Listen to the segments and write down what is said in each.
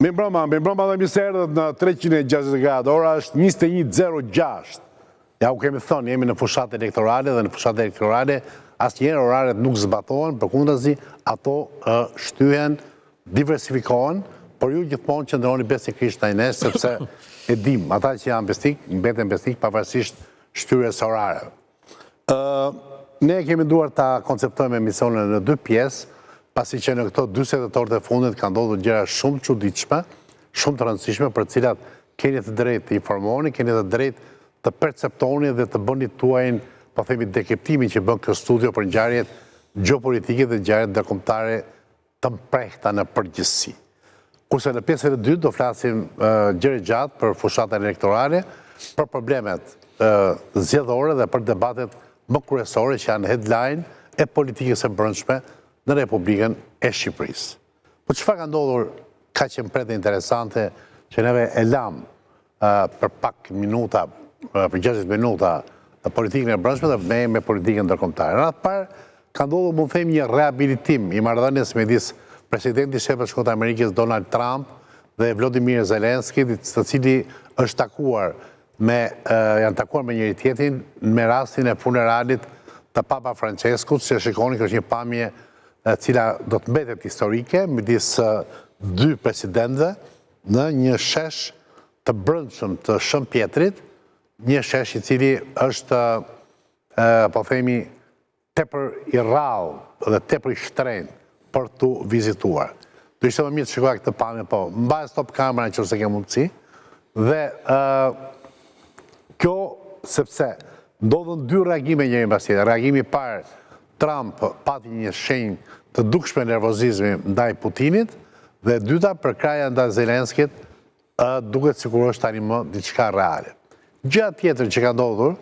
Me mbrëma dhe miserdët në 360 gradë, ora është 21:06. Ja u kemi thënë, jemi në fushat elektorale dhe në fushat elektorale asnjëherë oraret nuk zbatohen, përkundazi ato shtyhen, diversifikohen, por ju gjithmonë qëndroni besikrisht ndaj nesh, sepse e dim, ata që janë besnik, mbeten besnik pavarësisht shtyres orare. Ne kemi duar ta konceptojmë emisionin në 2 pjesë, pasi që në këto 40 orët e fundit ka ndodhur gjëra shumë të çuditshme, shumë të rëndësishme, për cilat keni të drejtë të informoni, keni të drejtë të perceptoni dhe të bëni tuajin, po themi, dekriptimin që bën kjo studio për ngjarjet gjeopolitike dhe ngjarjet ndërkombëtare të mprehta në përgjithësi. Kurse në pjesën e dytë do flasim gjëre gjatë për fushatën elektorale, për problemet zgjedhore dhe për debatet më kryesore që janë headline e politikës së brendshme në Republikën e Shqipërisë. Po çfarë ka ndodhur kaq që mpret interesante që neve e lam për pak minuta, për 60 minuta politikën e brendshme dhe me politikën ndërkombëtare. Në atë parë ka ndodhur, mund të them, një rehabilitim i marrëdhënies midis presidentit i Shtetit Amerikës Donald Trump dhe Volodymyr Zelensky, i cili është takuar janë takuar me njëri tjetrin me rastin e funeralit të Papa Franceskut, që shikoni që është një pamje cila do të mbetet historike midis 2 presidentëve në një shesh të brendshëm të Shën Pjetrit, një shesh i cili është, po themi, tepër i rrallë dhe tepër i shtrenjtë për tu vizituar. Do ishte më mirë të shikoja këtë pamje, po mbaj stop kamera nëse ke mundësi. Dhe kjo sepse ndodhen 2 reagime njëri mbas tjetrit. Reagimi i parë, Trump pati një shenjë të dukshme nervozizmi ndaj Putinit, dhe dyta për kraja ndaj Zelenskit duket sikur është tani më diçka reale. Gjëja tjetër që ka ndodhur,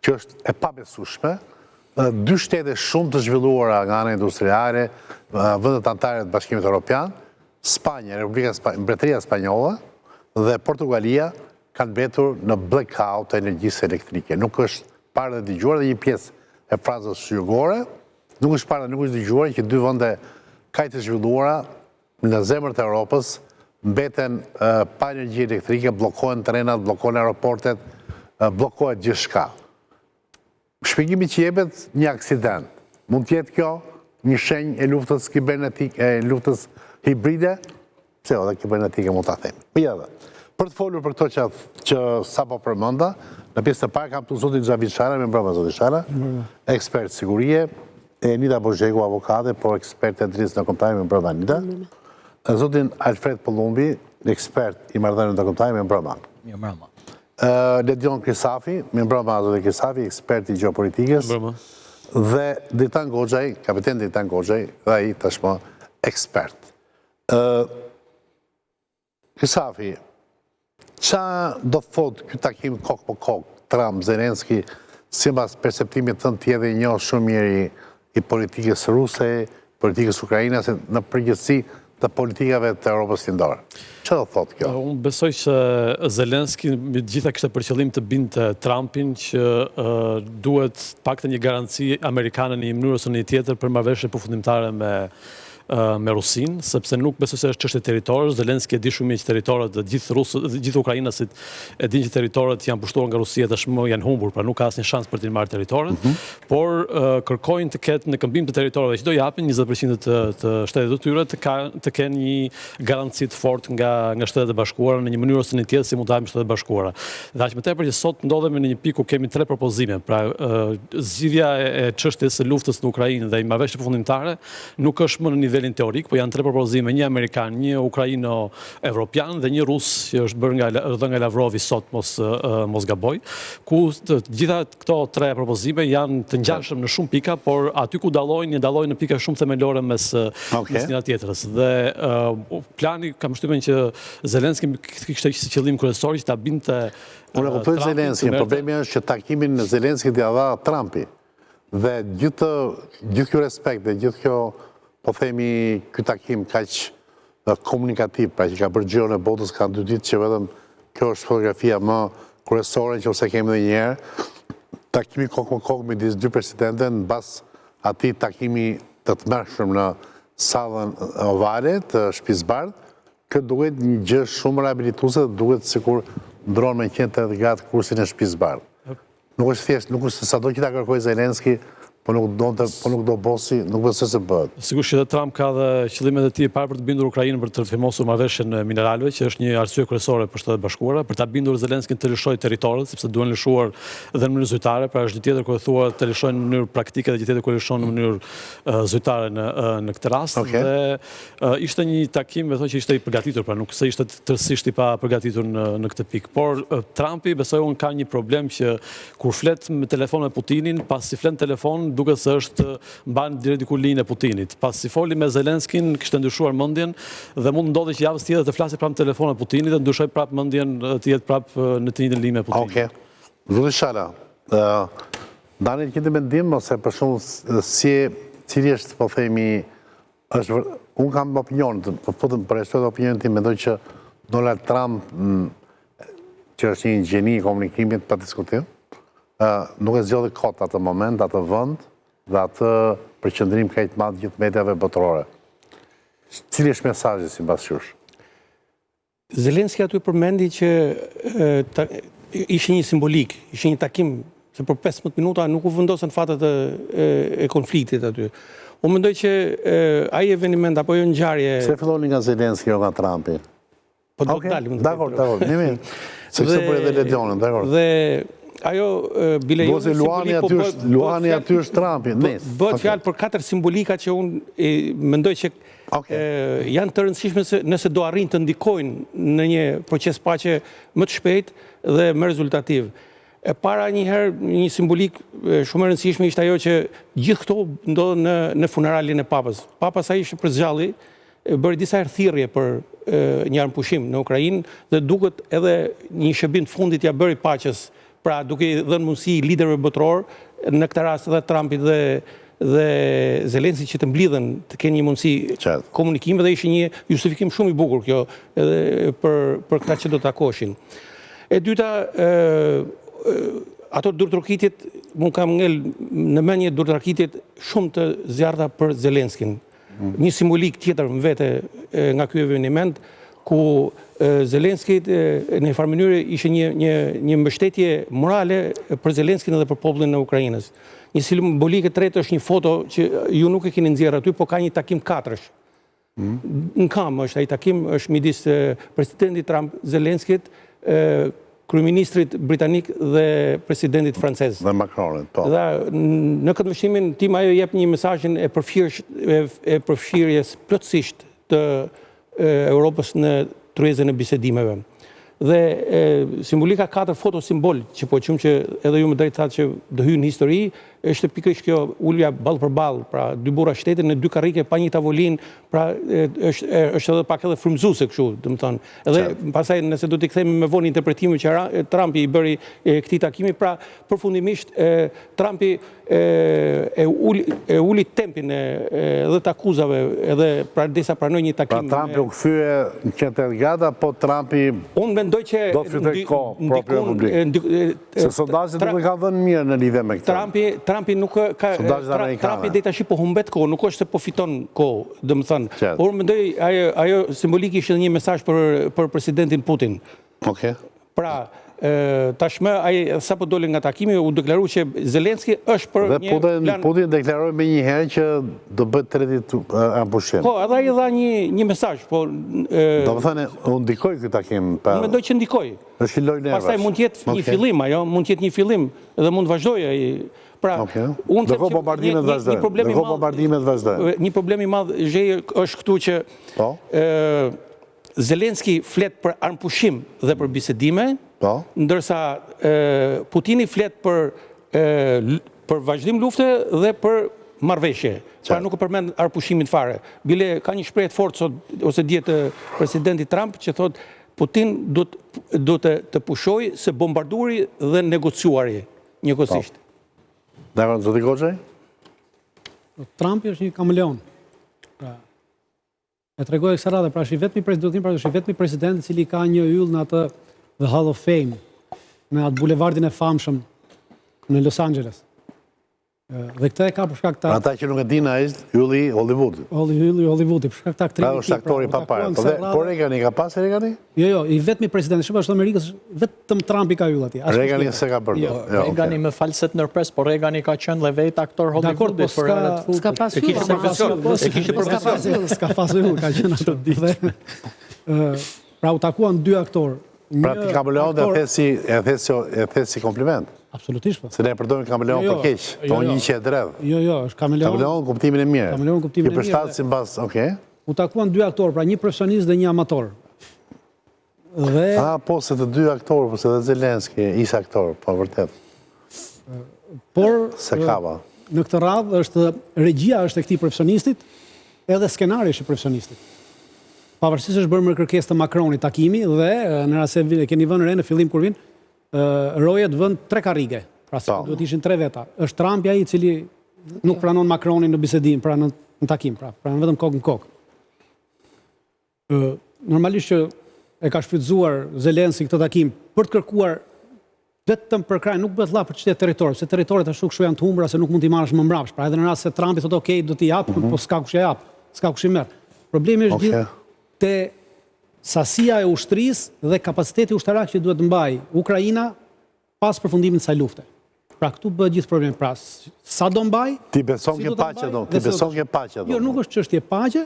që është e pabesueshme, 2 shtete shumë të zhvilluara nga ana industriale, vendet anëtare të Bashkimit Evropian, Spanja, Mbretëria Spanjolle dhe Portugalia kanë mbetur në blackout të energjisë elektrike. Nuk është parë dhe dëgjuar, dhe një pjesë e frazës shqyrgore, nuk është parë dhe nuk është dëgjuar që 2 vende kaq të zhvilluara në zemër të Europës mbeten pa energji elektrike, bllokohen trenat, bllokohen aeroportet, bllokohet gjithçka. Shpjegimi që jepet, një aksident. Mund të jetë kjo një shenjë e luftës kibernetike, e luftës hibride, pse edhe kibernetike mund ta themi. Po ja. Për të folur për këto që sapo përmenda, në pjesë të parë kam të zotin Xhavi Shara, me mbrëma zoti Shara, ekspert sigurie, Nida Bozhegu, avokate, po ekspert e drejtësisë ndërkombëtare, me mbrëma Nida. Zotin Alfred Pollumbi, ekspert i marrëdhënieve ndërkombëtare, me mbrëma. Mirëmbrëma. Ledion Krisafi, me mbrëma zoti Krisafi, ekspert i gjeopolitikës. Dhe Dritan Goxhaj, kapiten Dritan Goxhaj, dhe ai tashmë ekspert. Krisafi, qa do thot ky takim kokë për kokë, Trump, Zelensky, sipas perceptimit tënd të jetë një shumë mirë i politikës ruse, politikës ukrainase, në përgjithësi të politikave të Europës Lindore. Që do thot kjo? Unë besoj që Zelensky me gjitha kishte për qëllim të binte Trumpin që duhet paktën një garanci amerikane në një mënyrë ose në një tjetër për marrëveshje përfundimtare me Rusinë, sepse nuk besoj se është çështje territorësh. Zelensky e di shumë mirë që territorët e gjithë ukrainasit e dinë që territorët janë pushtuar nga Rusia tashmë janë humbur, pra nuk ka asnjë shans për të marrë territorët, por kërkojnë të ketë në këmbim të territorëve që do japin 20% të shtetet të tyre të kenë një garanci të fortë nga Shtetet e Bashkuara në një mënyrë ose në një tjetër si mund të hapin Shtetet e Bashkuara. Dhe aq më tepër që sot ndodhemi në një pikë ku kemi 3 propozime, pra zgjidhja e çështjes së luftës në Ukrainë dhe marrëveshje përfundimtare nuk është më në nivelin teorik, po janë 3 propozime, një amerikan, një ukraino-evropian dhe një rus që është bërë nga Lavrovi sot, mos gaboj, ku të gjitha këto 3 propozime janë të ngjashëm në shumë pika, por aty ku dallojnë në pika shumë themelore mes njëra tjetrës. Dhe plani, kam përshtypjen që Zelensky kishte si qëllim kryesor që ta binte Unë e kuptoj Zelensky, problemi është që takimin në Zelensky t'i dha Trumpi. Dhe gjithë ky respekt dhe gjithë kjo, po themi, ky takim kaq komunikativ, pra që ka bërë gjiron e botës, ka 2 ditë që vetëm kjo është fotografia më kryesore që ose kemi dhe njerë, takimi kokë më kokë midis 2 presidentëve, në bas atij takimi të tmerrshëm në sallën ovale të Shtëpisë Bardhë, Këtë duhet një gjë shumë rehabilituese, duhet sikur ndron me qenë të gjatë kursin e shtëpisë bardhë. Nuk është thjesht, nuk është sado që ta kërkoj Zelenski, po nuk do bosi, nuk bëse se bëhet. Sigurisht që Trump ka dhe qëllimet e tij parë për të bindur Ukrainën për të firmosur marrëveshjen e mineralëve, që është një arsye kryesore për Shtetet Bashkuara, për ta bindur Zelenskin të lëshojë territorët, sepse duhen lëshuar edhe në mënyrë zyrtare, pra është gjë tjetër kur thua të lëshojnë në mënyrë praktike dhe gjë tjetër kur lëshon në mënyrë zyrtare në këtë rast. Dhe ishte një takim, thonë që ishte i përgatitur, pra nuk se ishte tërësisht i pa përgatitur në këtë pikë. Por Trumpi besoj unë ka një problem që kur flet me telefon me Putinin, pasi flet në telefon duket se është mban direkt diku linjën e Putinit. Pasi foli me Zelenskin, kishte ndryshuar mendjen dhe mund ndodhi që javës tjetër të flasë prapë në telefon me Putinit dhe ndryshoj prapë mendjen të jetë prapë në të njëjtën linjë me Putinin. Okej. Zoti Shala, Dani këtë mendim ose për shembull cili është po themi unë kam opinion, po futem për opinionin tim, mendoj që Donald Trump që është një gjeni i komunikimit pa diskutim, nuk e zgjodhi kot atë moment, atë vend dhe atë përqendrim kaq të madh gjithë mediave botërore. Cili është mesazhi sipas jush? Zelenski aty përmendi që ishte një simbolik, ishte një takim se për 15 minuta nuk u vendosën fatet e konfliktit aty. Unë mendoj që ai eveniment apo jo ngjarje. Se filloni nga Zelenski o nga Trumpi? Po do të dalim. Dakor. Se këtë për edhe Ledionin, dakor. Dhe ajo bile jo Luani aty është Trumpi. Bëhet fjalë për 4 simbolika që unë mendoj që janë të rëndësishme nëse do arrin të ndikojnë në një proces paqe më të shpejt dhe më rezultativ. E para njëherë një simbolik shumë e rëndësishme ishte ajo që gjithë këto ndodhen në funeralin e papës. Papa sa ishte për zgjalli, bëri disa herë thirrje për një armpushim në Ukrainë dhe duket edhe një shërbim të fundit ja bëri paqes. Pra duke i dhënë mundësi liderëve botror, në këtë rast edhe Trumpit dhe Zelenski që të mblidhen të kenë një mundësi komunikimi dhe ishte një justifikim shumë i bukur kjo edhe për këta që do të takoshin. E dyta, ato durtërkitjet, mund kam ngel në mendje durtërkitjet shumë të zjarrta për Zelenskin. Një simbolik tjetër më vete nga ky eveniment, ku Zelenski në një farë mënyrë ishte një mbështetje morale për Zelenskin edhe për popullin e Ukrainës. Një simbolik e tretë është një foto që ju nuk e keni nxjerrë aty, po ka një takim katërsh. Në kam është ai takim, është midis presidentit Trump, Zelenskit, kryeministrit britanik dhe presidentit francez. Dhe Macronit, po. Dhe në këtë mbështimin tim ajo jep një mesazhin e përfshirjes plotësisht të Europës në tryezën e bisedimeve. Dhe simbolika 4 fotosimbol që po qumë që edhe ju më drejt thatë që do hyjë në histori, është pikërisht kjo ulja ballë për ballë, pra dy burra shtetit në 2 karrike pa një tavolinë, pra është edhe pak edhe frymëzuese kështu, domethënë. Edhe pastaj nëse do t'i kthejmë me vonë interpretimin që Trumpi i bëri këtij takimi, pra përfundimisht Trumpi e uli tempin edhe të akuzave edhe desa pranoi një takim. Pra Trumpi u kthye në qendër Delgado, po Trumpi unë mendoj që do të fitoj kohë proprio publik. Se sondazhet nuk e kanë dhënë mirë në lidhje me këtë. Trumpi nuk ka Trumpi deri tash po humbet kohë, nuk është se po fiton kohë, domethënë. Por mendoj ajo simbolik ishte një mesazh për presidentin Putin. Okej. Pra tashmë ai sapo doli nga takimi u deklaroi që Zelenski është për një plan. Dhe Putin deklaroi më një herë që do bëhet treti ampushim. Po, edhe ai dha një mesazh, po domethënë u ndikoi ky takim. Unë mendoj që ndikoi. Është lojë nervash. Pastaj mund të jetë një fillim, ajo mund të jetë një fillim dhe mund të vazhdojë ai. Pra, unë them që bombardimet vazhdojnë. Një problem i madh është këtu që Zelenski flet për armpushim dhe për bisedime, ndërsa Putini flet për vazhdim lufte dhe për marrëveshje. Pra nuk e përmend armpushimin fare. Bile ka një shprehje fortë sot ose dje të presidentit Trump që thotë Putin do të pushojë së bombarduari dhe negociuari njëkohësisht. Dakor, zoti Goxhaj? Trumpi është një kameleon. E tregoj kësaj radhe, pra është vetmi president i cili ka një yll në atë The Hall of Fame, në atë bulevardin e famshëm në Los Angeles. Dhe këtë e ka për shkak ta... Ata që nuk e dina është ylli Hollywood. Hollywoodi, për shkak ta aktrimi. Pra është aktori pa parë. Po Reagani ka pas Reagani? Jo, i vetmi president, shumë është Amerikës, vetëm Trumpi ka yll atje. Reagani se ka bërë. Reagani me falset nërpres, po Reagani ka qenë dhe vetë aktor Hollywoodit për herët fundit. S'ka pas yll. S'ka pas yll, ka qenë ato. Pra u takuan dy aktorë. Pra ti kameleon dhe e thesi kompliment. Absolutisht po. Se ne e përdojmë kameleon për keq, po një që e dredh. Jo, është kameleon. Kameleon kuptimin e mirë. Kameleon kuptimin e mirë. Një përshtatë si mbas, okej. U takuan dy aktorë, pra një profesionist dhe një amator. Dhe... Po, se të dy aktorë, po se dhe Zelenski ishte aktor, po vërtet. Por, se kava. Në këtë radhë, regjia është e këtij profesionistit, edhe skenari është e profesionistit. Pavarësisht është bërë me kërkesë të Macronit takimi dhe në rast se keni vënë re në fillim kur vin, rojet vënd 3 karrige. Pra se duhet ishin 3 veta. Është Trumpi ai i cili nuk pranon Macronin në bisedim, pra në takim, pra pranon vetëm kokë në kokë. Normalisht që e ka shfrytzuar Zelenski këtë takim për të kërkuar vetëm për kraj, nuk bëhet për çështje territor, se territoret ashtu kështu janë të humbura se nuk mund t'i marrësh më mbrapsht. Pra edhe në rast se Trumpi thotë okay, do t'i jap, po s'ka kush ja jap, s'ka kush i merr. Problemi është gjithë te sasia e ushtrisë dhe kapaciteti ushtarak që duhet mbaj Ukraina pas përfundimit të kësaj lufte. Pra këtu bëhet gjithë problemi. Pra sa do mbaj? Ti beson ke paqe do? Ti beson ke paqe do? Jo, nuk është çështje paqe,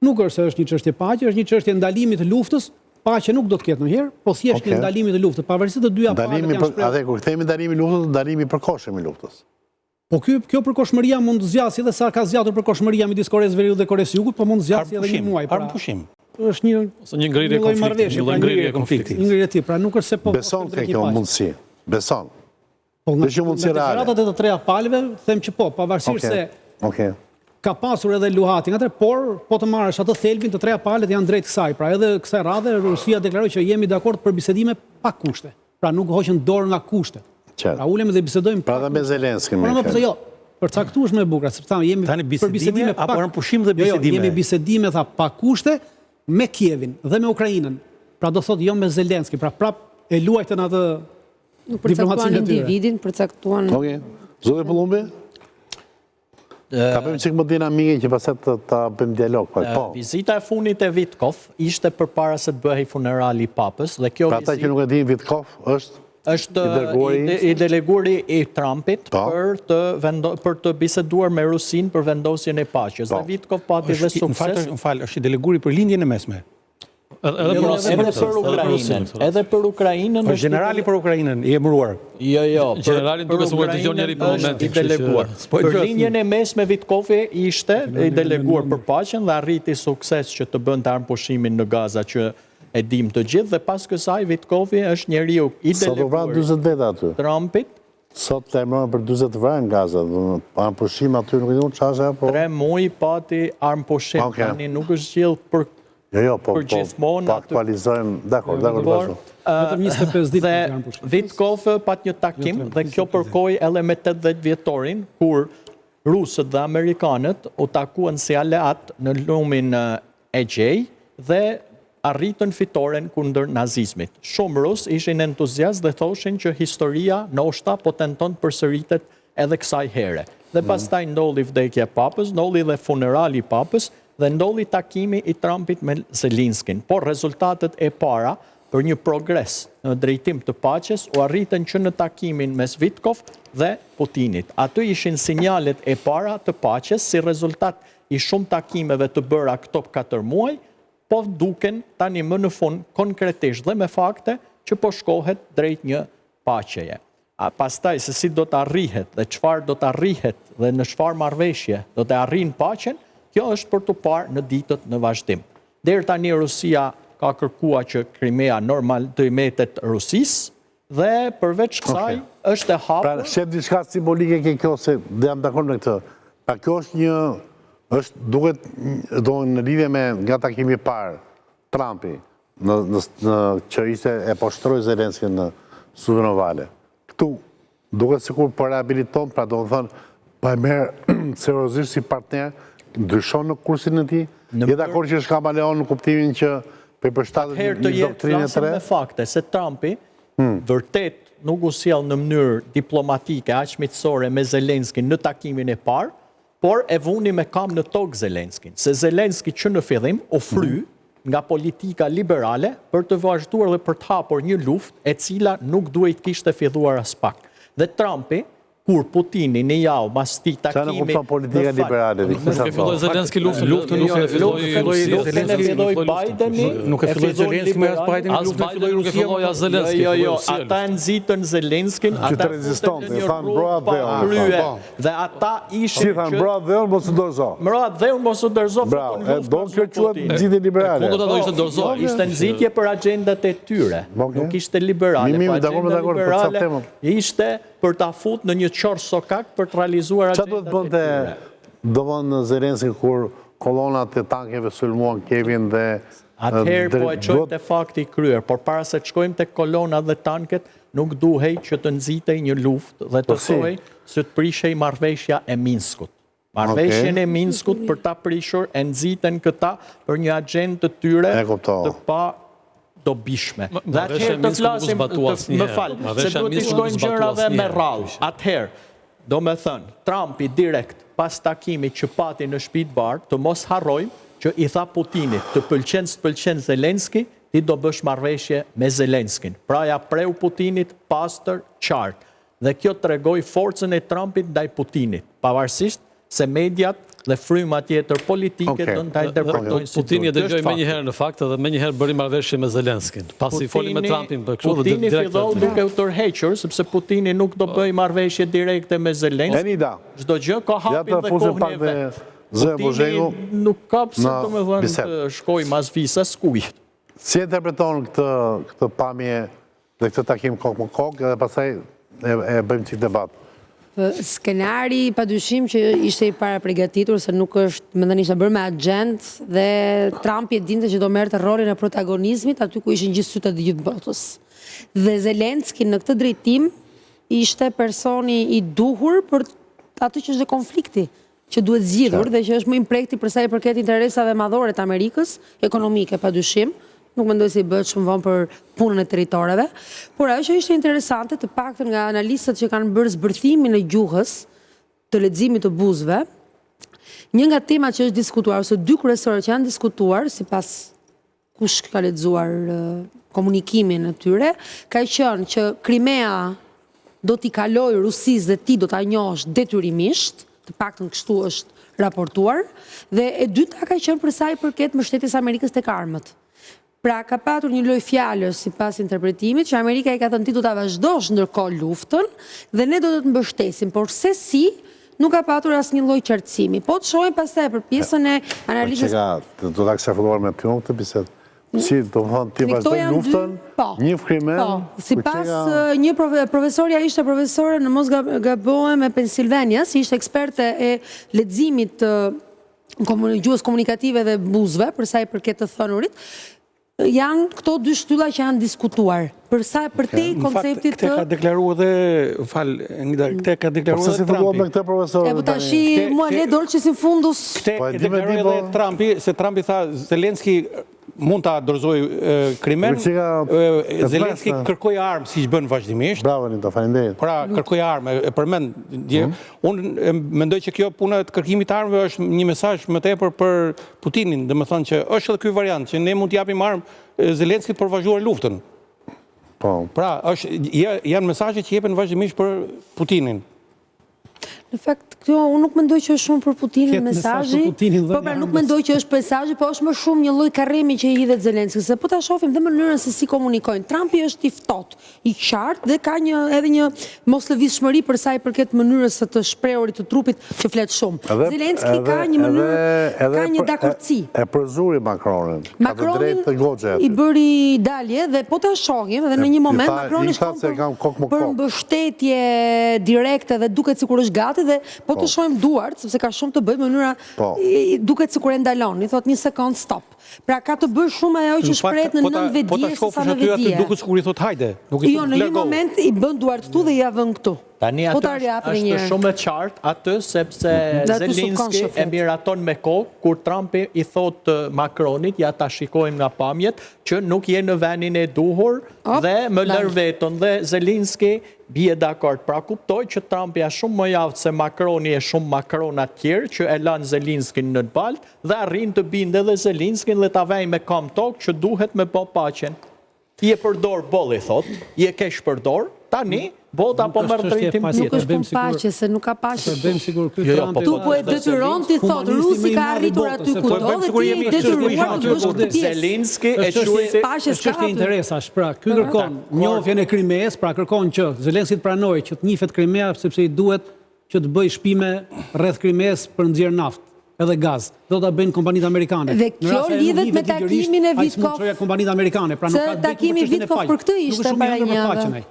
nuk është se është një çështje paqe, është një çështje ndalimi të luftës. Paqe nuk do të ketë ndonjëherë, po thjesht një ndalimi të luftës. Pavarësisht të dyja palët janë shprehur. Atë kur themi ndalimi i luftës, ndalimi i përkohshëm i luftës. Po kjo përkohshmëria mund të zgjasë edhe sa ka zgjatur përkohshmëria midis Koreas së Veriut dhe Koreas së Jugut, po mund të zgjasë edhe një muaj. Armpushim. Është një ngrirje konflikti. Një ngrirje tip, pra nuk është se po beson ke kjo mundësi. Beson. Po nga deklaratat e të treja palëve them që po, pavarësisht se ka pasur edhe luhati nga tre, por po të marrësh atë thelbin të treja palët janë drejt kësaj. Pra edhe kësaj radhe Rusia deklaroi që jemi dakord për bisedime pa kushte. Pra nuk hoqën dorë nga kushtet. Pra ulemi dhe bisedojmë. Pra dhe me Zelenski. Po jo. Përcaktueshme e bukur, sepse jemi për bisedime apo pushim dhe bisedime. Jo, jemi bisedime pa kushte me Kievin dhe me Ukrainën. Pra do thotë jo me Zelenski, pra prap e luajtën atë përcaktuan individin, përcaktuan... Okej. Zotë Pullumbi? Ka bëjmë qikë më dinamike që paset të bëjmë dialog. Vizita e funit e Vitkov ishte përpara se të bëhej funerali i papës. Pra ta që nuk e din Vitkov është i deleguari i Trumpit për të biseduar me Rusin për vendosjen e paqes. Dhe Vitkov pati dhe sukses. Në falë, është i deleguari për lindjen e mesme. Edhe për Ukrainën. Është generali për Ukrainën, i emëruar. Jo, generalin duke se vuar dëgjon njëri për momentin. I deleguar. Për linjën e mesme Vitkovi ishte i deleguar për paqen dhe arriti sukses që të bënte armëpushimin në Gaza që e dim të gjithë, dhe pas kësaj Vitkovi është njeriu i deleguar. Sot u vranë 40 veta aty. Trumpit. Sot të emërën për 20 vranë në Gaza. Armëpushim aty nuk e një qashe, po... 3 muaj pati armëpushim, tani nuk është gjithë për gjithmonë. Po aktualizojmë, dakor, bashkë. Vetëm 25 ditë. Dhe Vitkov pat një takim, dhe kjo përkoj edhe me 80 vjetorin, kur Rusët dhe Amerikanët u takuan si aleat në lumin Egej dhe arritën fitoren kundër nazizmit. Shumë Rus ishin entuziast dhe thoshin që historia ndoshta po tenton të përsëritet edhe kësaj here. Dhe pastaj ndolli vdekja e papës, ndolli dhe funerali i papës dhe ndolli takimi i Trumpit me Zelenskin. Por rezultatet e para për një progres në drejtim të paqes u arritën që në takimin mes Vitkov dhe Putinit. Aty ishin sinjalet e para të paqes si rezultat i shumë takimeve të bëra këto 4 muaj, po duken tani më në fund konkretisht dhe me fakte që po shkohet drejt një paqeje. Pastaj se si do të arrihet dhe çfarë do të arrihet dhe në çfarë marrëveshje do të arrijnë paqen, kjo është për të parë në ditët në vazhdim. Deri tani Rusia ka kërkuar që Krimea normal të mbetet Rusisë dhe përveç kësaj është e hapur. Pra shef diçka simbolike ke kjo se dhe jam dakord me këtë. Pra kjo është një duket në lidhje me nga takimi i parë Trumpi që ishte e poshtroi Zelenski në Sudën Ovale. Këtu duket sikur po rehabiliton, pra do të thonë pa merr seriozisht si partner, ndryshon në kursin e tij. Je dakord që është kamaleon në kuptimin që për përshtatet një doktrinë e tre? Me fakte se Trumpi vërtet nuk u sjell në mënyrë diplomatike aq miqësore me Zelenskin në takimin e parë, por e vuni me kam në tokë Zelenskin. Se Zelenski që në fillim u fry nga politika liberale për të vazhduar dhe për të hapur një luftë e cila nuk duhet kishte filluar as pak. Dhe Trumpi, kur Putini në javë mas ti takimi... Qa në kupton politika liberale? Nuk e filloj Zelenski luftën, nuk e filloj Bideni, nuk e filloj Zelenski me as Bideni, as Bideni nuk e filloj as Zelenski. Jo, ata nxitën Zelenskin, ata rezistonte, një thanë rrugë bra pa dhe krye, dhe ata ishin Si thanë bra dhe unë mos u dorëzo. Mra dhe unë mos u dorëzo. Bravo, do kjo quhet nxitje liberale. Kundërta do ishte dorëzoj. Ishte nxitje për agendat e tyre. Nuk ishte liberale. Agenda liberale ishte për ta fut në një qorë sokak për të realizuar agendat e tyre. Qa do të bënte dovon Zelenski kur kolonat e tankeve sulmuan Kevin dhe... Atëherë po e qojmë të fakti kryer, por para se të shkojmë të kolonat dhe tanket, nuk duhej që të nxitej një luftë dhe të thohej se të prishej marrëveshja e Minskut. Marrëveshjen e Minskut për ta prishur e nxiten këta për një agendë të tyre të pa dobishme. Dhe atëherë të flasim, më falë, se duhet të shkojmë gjërave me rrallë. Atëherë, do me thënë, Trumpi direkt pas takimit që pati në shtëpitë Bardh, të mos harrojmë që i tha Putinit, të pëlqen Zelenski, ti do bësh marrëveshje me Zelenskin. Pra ja preu Putinit pastër qartë. Dhe kjo tregoi forcën e Trumpit ndaj Putinit, pavarësisht se mediat dhe fryma tjetër politike do ta interpretojnë si Putini e dëgjoi më një herë në fakt dhe më një herë bëri marrëveshje me Zelenskin. Pasi foli me Trumpin për kështu dhe Putini filloi duke u tërhequr, sepse Putini nuk do bëj marrëveshje direkte me Zelenskin. Enida. Çdo gjë ka hapin dhe kohën e vet. Putini nuk ka pse të më thënë të shkoj mas visa skujt. Si e interpreton këtë pamje dhe këtë takim kokë më kokë dhe pastaj e bëjmë qik debat? Skenari, pa dyshim që ishte i para përgatitur, se nuk është, më dhe ishte bërë me agent, dhe Trumpi e dinte që do merrte rolin e protagonizmit, aty ku ishin gjithë sytë të gjithë botës. Dhe Zelenski në këtë drejtim ishte personi i duhur për atë që është dhe konflikti, që duhet zgjidhur dhe që është më imprekti përsa i përket interesave madhore të Amerikës, ekonomike pa dyshim, nuk mendoj se i bëhet shumë vonë për punën e territoreve, por ajo që ishte interesante të paktën nga analistët që kanë bërë zbërthimin e gjuhës të leximit të buzëve, një nga temat që është diskutuar ose dy kryesorë që janë diskutuar, sipas kush ka lexuar komunikimin e tyre, ka qenë që Krimea do t'i kalojë Rusisë dhe ti do ta njohësh detyrimisht, të paktën kështu është raportuar, dhe e dyta ka qenë për sa i përket mbështetjes Amerikës tek armët. Pra ka patur një loj fjalës si pas interpretimit që Amerika i ka thënë ti do ta vazhdosh ndërkohë luftën dhe ne do të të mbështesim, por se si nuk ka patur asnjë lloj qartësimi. Po të shohim pastaj për pjesën e analizës. Do ta kisha filluar me ty këtë bisedë. Si do të thonë ti vazhdoj luftën, një Krimen. Po, sipas një profesorja ishte profesore në mos gabohem e Pennsylvania, si ishte eksperte e leximit gjuhës komunikative dhe buzëve, për sa i përket të thënurit. Janë këto dy shtylla që janë diskutuar. Për te konceptit të... Këte ka deklaru edhe... Këte ka deklaru edhe Trumpi. Me këte profesor... E po tashi mua le dolçis in fundus... Këte deklaru edhe Trumpi, se Trumpi tha Zelenski mund ta dorëzoj Krimen, Zelenski kërkoi armë si që bën vazhdimisht. Bravo, Nito, faleminderit. Pra, kërkoi armë, e përmend. Unë mendoj që kjo puna të kërkimit të armëve është një mesazh më tepër për Putinin, domethënë që është edhe ky variant që ne mund të japim armë Zelenskit për vazhduar luftën. Pra, janë mesazhe që jepen vazhdimisht për Putinin. Në fakt, unë nuk mendoj që është shumë për Putinin mesazhi, po pra nuk mendoj që është mesazhi, po është më shumë një lloj karrimi që i hidhet Zelenskit, se po ta shohim dhe mënyrën se si komunikojnë. Trumpi është i ftohtë, i qartë dhe ka edhe një moslëvizshmëri për sa i përket mënyrës së të shprehurit të trupit që flet shumë. Zelenski ka një mënyrë, ka një dakordsi. E përzuri Macronin. Macronin i bëri dalje dhe po ta shohim edhe në një moment Macroni shkon për mbështetje direkte dhe duket sikur është gati dhe po të shohim duart, sepse ka shumë të bëjë mënyra duket sikur e ndalon, i thot një sekond stop. Pra ka të bëjë shumë ajo që shprehet në nënvetdije sa në vetdije. Duket sikur i thot hajde. Jo, në një moment i bën duart këtu dhe ja vën këtu. Tani Po ta atë riapni një është herë. shumë e qartë atë sepse Dhe aty Zelinski subconscious. e miraton me kohë kur Trumpi i thot Macronit, ja ta shikojmë nga pamjet, që nuk je në vendin e duhur dhe më lër vetën dhe Zelinski bie dakord. Pra kuptoj që Trumpi është shumë më javtë se Macroni e shumë Macrona tjerë që e lanë Zelinskin në balë dhe arrin të binde dhe Zelinskin dhe ta vej me kam tokë që duhet me po paqen. I e përdor bolli, thot, i e kesh përdor, tani, bota po mërë drejtim Nuk tjetër. është punë paqe, se nuk ka paqe. Bëjmë sigur ky Jo, Trumpi. Tu po e detyron ti thot, Rusi ka arritur aty ku do dhe ti e detyruar të bësh këtë pjesë. Zelinski e Është quajti Paqe është çështje interesash, pra ky kërkon njohjen e Krimeas, pra kërkon që Zelenski të pranojë që të njihet Krimea sepse i duhet që të bëj shpime rreth Krimeas për nxjerr naftë edhe gaz. Do ta bëjnë kompanitë amerikane. Dhe kjo lidhet me takimin e Vitkov. Ai kompanitë amerikane, pra nuk Se ka të bëjë takimi me çështjen e Vitkov paqes. për këtë ishte Nuk është shumë para mirë për një paqen javë. ai.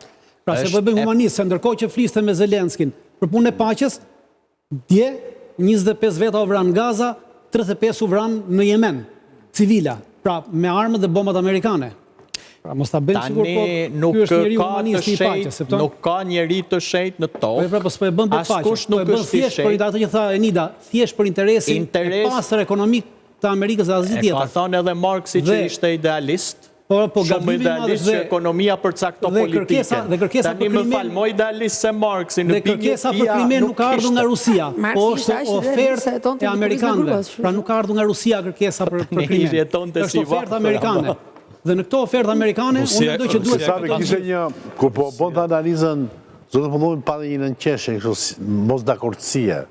Pra se po bëjmë humanist, se ndërkohë që fliste me Zelenskin për punën e paqes, dje 25 veta u vran Gaza, 35 u vran në Yemen, civila, pra me armët dhe bombat amerikane. Pra mos ta bëjmë sigur po Tani nuk ky është njeriu ka të humanist i paqes, shenjtë, septon? nuk ka njeri të shenjtë në Po tokë. pra po s'po e bën për paqe. Askush nuk Po e bën është i thjesht për shenjtë. atë që tha Enida, thjesht për interesin e Interes- pastër ekonomik të Amerikës dhe asgjë E ka tjetër. thënë edhe Marksi që Dhe- ishte idealist. Po Shumë gabimi i madh idealist që dhe ekonomia përcakton dhe politikën. kërkesa Tani për më krimen- fal, më idealist se Marksi në dhe kërkesa për Bingëtia krimen nuk ka ardhur nga Rusia, Marksi po ishte është aq idealist se ofertë jetonte e në amerikanëve. Kuvendit e Pra nuk ka ardhur nga Rusia kërkesa për Ne krimen. jetonte si Është ofertë varfër, amerikane. Dhe në këto ofertë amerikane, unë mendoj që duhet Sa me kishte një, kur po bën të analizën, zotë pëllohin pa dhe një nënqeshe, kështu mos dakordësie.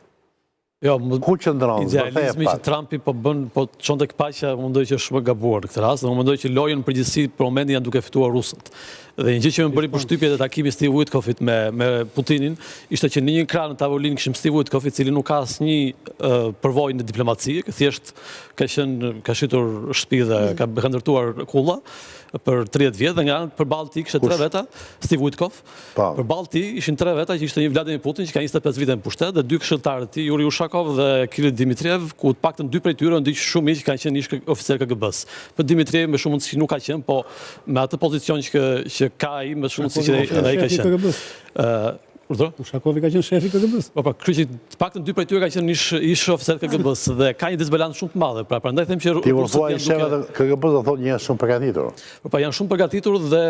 Jo, Ku qëndron? idealizmi që Trumpi po bën, po çon tek paqja, unë mendoj që është shumë e gabuar në këtë rast, dhe unë mendoj që lojën përgjithësi për momentin janë duke fituar rusët. Dhe një gjë që më bëri përshtypje te takimi Steve Witkoffit me Putinin, ishte që në një krah në tavolinë kishim Steve Witkoff, i cili nuk ka asnjë përvojë në diplomaci, thjesht ka shitur shtëpi dhe ka ndërtuar kulla për 30 vjet dhe nga anë përballë tij kishte 3 veta, Steve Witkoff. Po. Përballë tij ishin 3 veta që ishte një Vladimir Putin që ka 25 vite në pushtet dhe 2 këshilltarë të tij, Yuri Ushakov dhe Kirill Dimitriev, ku të paktën 2 prej tyre ndiq shumë mirë që kanë qenë ish oficer KGB-s. Për Dimitriev me shumë mundësi nuk ka qenë, po me atë pozicion që ka ai me shumë mundësi që ai ka qenë. Urdhro? Ushakovi ka qenë shefi KGB-s. Po pra, kryqi të paktën 2 prej tyre kanë qenë ish oficer KGB-s dhe ka një disbalancë shumë të madhe. Pra prandaj them që Ti kur rusët thua i janë shefët duke- e KGB-s do thotë një shumë përgatitur. Po janë shumë përgatitur dhe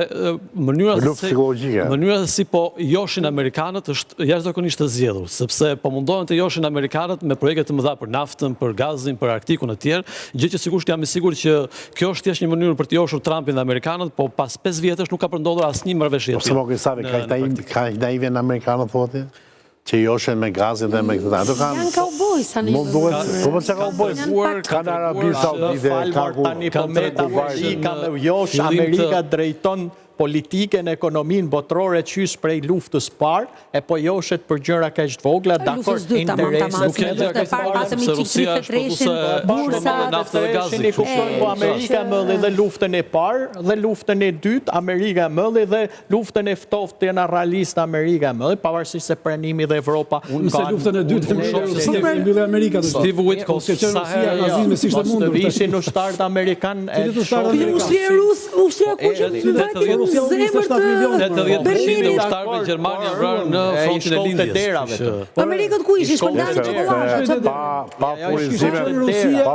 Luftë psikologjike. mënyra se si po joshin amerikanët është jashtëzakonisht e zgjedhur, sepse po mundohen të joshin amerikanët me projekte të mëdha për naftën, për gazin, për Arktikun e tjerë, gjë që sigurisht jam i sigurt që kjo është thjesht një mënyrë për të joshur Trumpin dhe amerikanët, po pas 5 vjetësh nuk ka përndodhur asnjë marrëveshje Po se më kujtësave, ka naive në amerikanët thotë? Që joshen me gazin dhe me këtë. Ato kanë... Janë kauboj sa një. Mund duhet, po më që kauboj? Kanë Arabi Saudite, tani po me Amerika me josh, Amerika drejton politiken, ekonominë botërore qysh prej luftës parë, e po joshet për gjëra kaq të vogla, dakord interesit. Nuk janë gjëra kaq të vogla, sepse Rusia është produse bursa, naftë dhe gazi. Po Amerika mölli dhe luftën e parë dhe luftën e dytë, Amerika mölli dhe luftën e ftoftë generalist Amerika mölli, pavarësisht se pranimi dhe Evropa. Nëse luftën e dytë mbyllë Amerika. Steve Witkoff sa herë nazizmi si ishte mundur. Të vishin ushtarët amerikan e Ushtrija rus, ushtrija kur që zemër të 80% e ushtarëve gjerman janë vrarë në frontin e lindjes. Amerikët ku ishin? Shpërndani çokoladë. Pa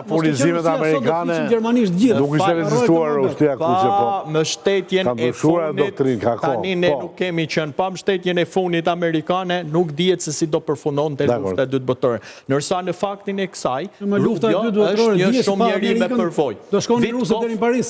furnizimet amerikane nuk ishte rezistuar ushtria kuqe, po. Më shtetjen Ka e ndryshuar funit, doktrinë, ka kohë, tani ne po. nuk kemi qenë pa mbështetjen e funit amerikane, nuk dihet se si do përfundonte lufta e dytë botërore. Ndërsa në faktin e kësaj, lufta e dytë është botërore një dihet shumë pa njeri me Amerikën, përvojë. do shkonin rusët deri në Paris.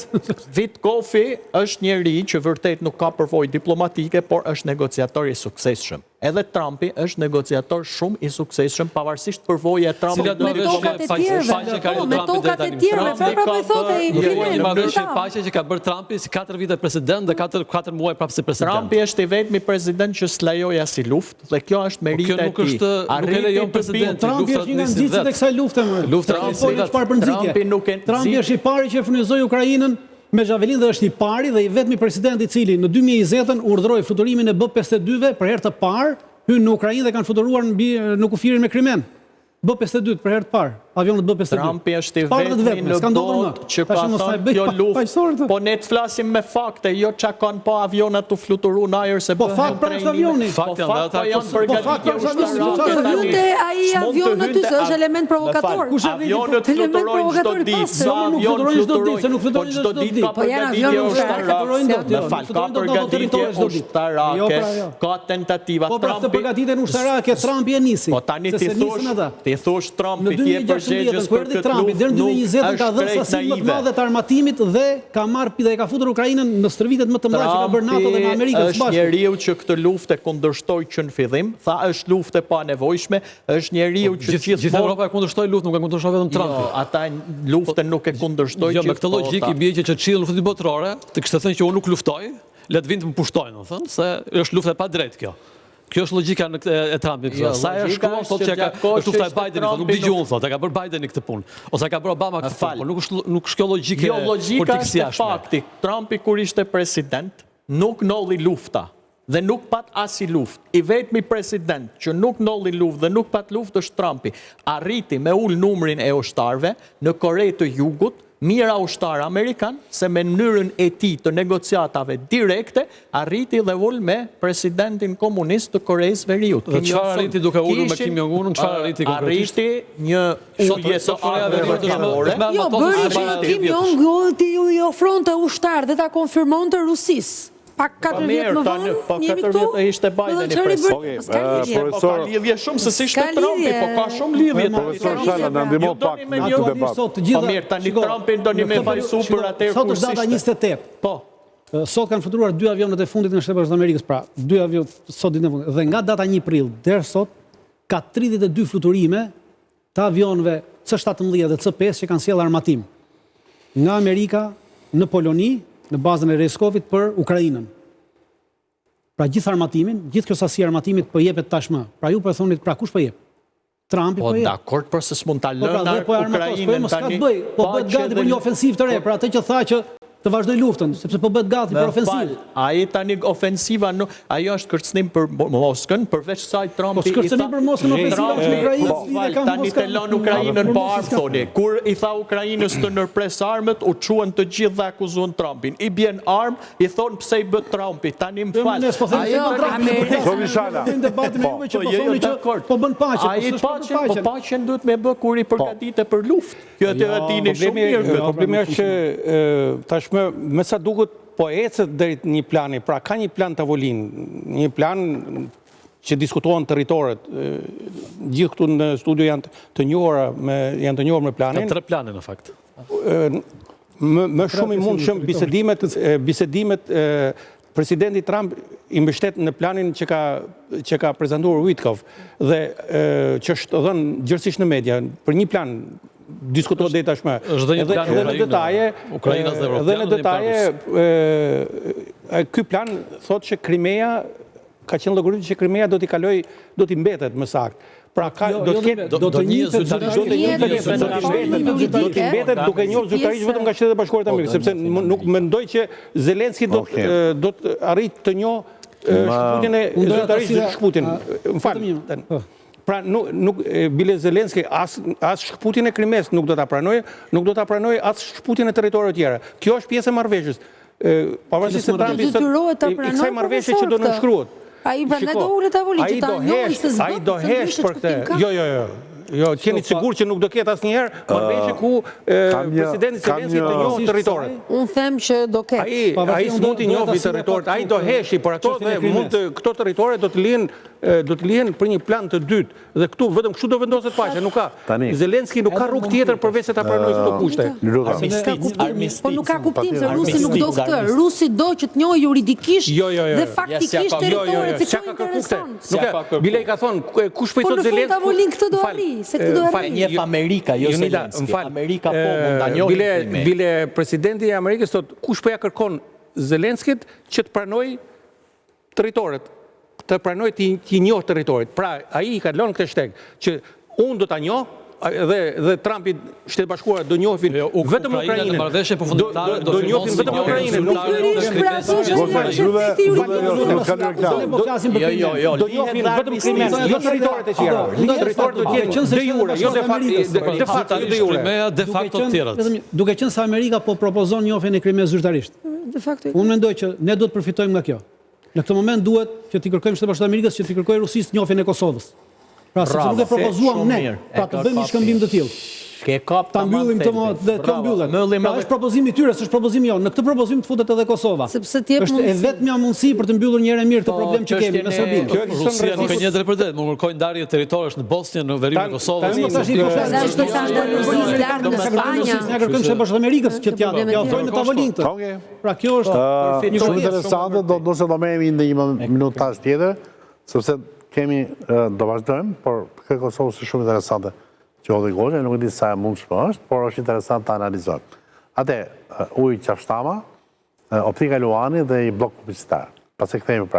Witkofi është njeri që vërtet nuk ka përvojë diplomatike, por është negociator i suksesshëm. Edhe Trumpi është negociator shumë i suksesshëm, pavarësisht përvojë e Trumpit. Me tokat e tjerëve, me tokat e tjerëve, pra i thotë i Një marrëveshje paqe që ka bërë Trumpi si 4 vite president dhe 4 muaj prapë si president. Trumpi është i vetmi president që s'lejoi asnjë luftë dhe kjo është merita e tij. Nuk e lejon presidenti. Trumpi është një nga nxitësit e kësaj lufte. Lufta Trumpi nuk e Trumpi është i pari që furnizoi Ukrainën me Javelin dhe është i pari dhe i vetmi president i cili në 2020 urdhëroi fluturimin e B-52-ve për herë të parë hyn në Ukrainë dhe kanë fluturuar në kufirin me Krimen. B-52 për herë të parë. avionët B-52. Trumpi është i vetmi në botë që ka thënë kjo luftë, po ne të flasim me fakte, jo çka kanë pa avionat të fluturu në ajër se bëhen fakt për avionin. Po fakte janë përgatitje ushtarake. Ai avion aty është element provokator. Avionët fluturojnë çdo ditë, avion fluturojnë, po çdo ditë ka përgatitje ushtarake. Ka përgatitje ushtarake, ka tentativa. Po pra të përgatitjen ushtarake Trumpi e nisi. Po tani ti thosh Trumpi ti e përgjegjës për këtë luftë. Deri në 2020 ka dhënë sasi më të madhe të armatimit dhe ka marrë dhe ka futur Ukrainën në stërvitet më të mëdha që ka bërë NATO dhe në Amerikën së Bashkuar. Është njeriu që këtë luftë kundërshtoi që në fillim, tha është luftë e panevojshme, është njeriu që gjithë Evropa e kundërshtoi luftën, nuk e kundërshtoi vetëm Trumpi. Ata luftën nuk e kundërshtoi. Jo, me këtë logjikë i bie që Këshilli Luftëtore Botërore të kishte thënë që unë nuk luftoj, le të vinë të më pushtojnë, do thënë, se është luftë e padrejtë kjo. Kjo është logjika e Trumpit. Sa e shkruan thotë që është lufta e Bidenit, nuk dëgjuan thotë, ka bërë Bideni këtë punë, ose ka bërë Obama këtë punë, nuk është kjo logjike politikësjashme. Jo, logjika është fakti. Trumpi kur ishte president nuk nolli lufta dhe nuk pat as i luftë. I vetmi president që nuk nolli luftë dhe nuk pat luftë është Trumpi. Arriti me ul numrin e ushtarëve në Kore të Jugut, mira ushtarë Amerikan, se me mënyrën e tij të negociatave direkte, arriti dhe ul me presidentin komunist të Koreas Veriut. Dhe çfarë arriti duke ulur me Kim Jong-unun, çfarë arriti konkretisht? Arriti një ulje të ardhurave. Jo, bëri që Kim Jong-un t'i ofronte ushtarë dhe ta konfirmonte Rusisë. Pak 4 vjetë më vonë, jemi këtu, ishte Bideni president. Ka lidhje shumë, se si ishte Trumpi, po ka shumë lidhje. Profesor Shala, në ndihmo pak në këtë debat. Po mirë, tani Trumpin do një me fajsu për atër kur kur sot është data 28. Po. Sot kanë fluturuar 2 avionët e fundit në Shtetet Bashkuara të Amerikës, pra 2 avionët sot ditën e fundit. Dhe nga data 1 prill deri sot ka 32 fluturime të avionëve C-17 dhe C-5 që kanë sjellë armatim nga Amerika në Poloni, në bazën e Reskovit për Ukrainën. Pra gjithë armatimin, gjithë kjo sasi armatimit po jepet tashmë. Pra ju po thonit, pra kush po jep? Trumpi po jep. Po dakord, për se s'mund ta lënë Ukrainën tani. Po bëhet gati për një ofensivë të re, për atë që tha që të vazhdoj luftën, sepse po bëhet gati për ofensivë. Ai tani ofensiva, ajo është kërcënim për Moskën, përveç saj Trumpi. Po kërcënim për Moskën ofensiva në Ukrainë. Tani të lënë Ukrainën pa armë, thoni. Kur i tha Ukrainës të nërpres armët, u çuan të gjithë dhe akuzuan Trumpin. I bjen armë, i thon pse i bë Trumpi. Tani më fal. Po bën paqe. Ai paqen duhet me bë kur i përgatitet për luftë. Kjo e dini shumë mirë. Problemi është që tash me sa duket po ecet drejt një plani, pra ka një plan tavolin, një plan që diskutohen territoret. Gjithë këtu në studio janë të njohur me planin. Ka 3 plane në fakt. Më shumë i mundshëm bisedimet presidenti Trump i mbështet në planin që ka prezantuar Witkoff dhe që është dhënë gjithsesi në media për një plan diskutohet deri tashmë. Edhe në detaje, edhe në detaje, ky plan thotë që Krimea ka qenë llogaritur që Krimea do t'i mbetet më saktë. Pra do të mbetet duke njohur zyrtarisht vetëm nga Shtetet Bashkuara të Amerikës, sepse nuk mendoj që Zelenski do të arrijë të njohë shkputjen e zyrtarisht shkputin. M'fal. Pra nuk bile Zelenski as shkputjen e Krimes nuk do ta pranojë, nuk do ta pranojë as shkputjen e territoreve të tjera. Kjo është pjesë e marrëveshjes. Pavarësisht se Trumpi i kësaj marrëveshje që do nënshkruhet. Ai prandaj do ulet tavolinë që ta njohë se ai do hesh për këtë. Jo, qeni sigurt që nuk do ketë asnjëherë marrëveshje ku presidenti Zelenski të njohë territoret. Unë them që do ketë. Ai s'mund të njohë territoret, ai do heshi për ato dhe këto territore do të lihen për një plan të dytë dhe këtu vetëm kështu do vendoset paqja, nuk ka. Zelenski nuk ka rrugë tjetër përveç se ta pranojë këto kushte. Po nuk ka kuptim se Rusi nuk do këtë. Rusi do që të njohë juridikisht dhe faktikisht territoret se ka intereson. Nuk bile i ka thonë kush po i thotë Zelenski. Po në tavolin këtë do arri, se këtë do arri. Njeh Amerika, jo Zelenski. Amerika po mund ta njohë. Bile presidenti i Amerikës thotë kush po ja kërkon Zelenskit që të pranojë territoret, të pranojë të njohë territorit. Pra ai i ka lënë këtë shteg që unë do ta njoh dhe Trumpi, Shtetet Bashkuara do njohin vetëm Ukrainën. Marrëveshje përfundimtare do njohin vetëm Ukrainën. Do njohin vetëm Krimen, jo territoret e tjera. Territoret do të jenë de jure, jo de facto, jo de jure. Krimea de facto të tjerat. Duke qenë se Amerika po propozon njohjen e Krimes zyrtarisht. De facto. Unë mendoj që ne duhet përfitojmë nga kjo. Në këtë moment duhet që t'i kërkojmë Shtetet Bashkuara të Amerikës që t'i kërkojë Rusisë njohjen e Kosovës. Pra, sepse nuk e propozuam ne, pra të bëjmë një shkëmbim të tillë. Ta mbyllim dhe kjo mbyllet. Pra është propozimi i tyre, s'është propozimi jonë. Në këtë propozim të futet edhe Kosova. Është e vetmja mundësi për të mbyllur një herë mirë të problem që kemi me Serbinë. Rusia nuk ka një drejt për drejt, më kërkojnë ndarje territoresh në Bosnjë, në verimin e Kosovës. Ne kërkojmë Shtetet Bashkuara të Amerikës që t'ja ofrojnë në tavolinë këtë. Pra kjo është një shumë interesante, do se do merremi në një minutë tash tjetër, sepse kemi do vazhdojmë, por kjo Kosovë është shumë interesante. Që hodhi gojë, nuk e di sa e mundshme është, por është interesant të analizojmë. Ate, Ujë Qafshtama, Optika Luani dhe i blok publicitar. Pas e kthehemi prapë.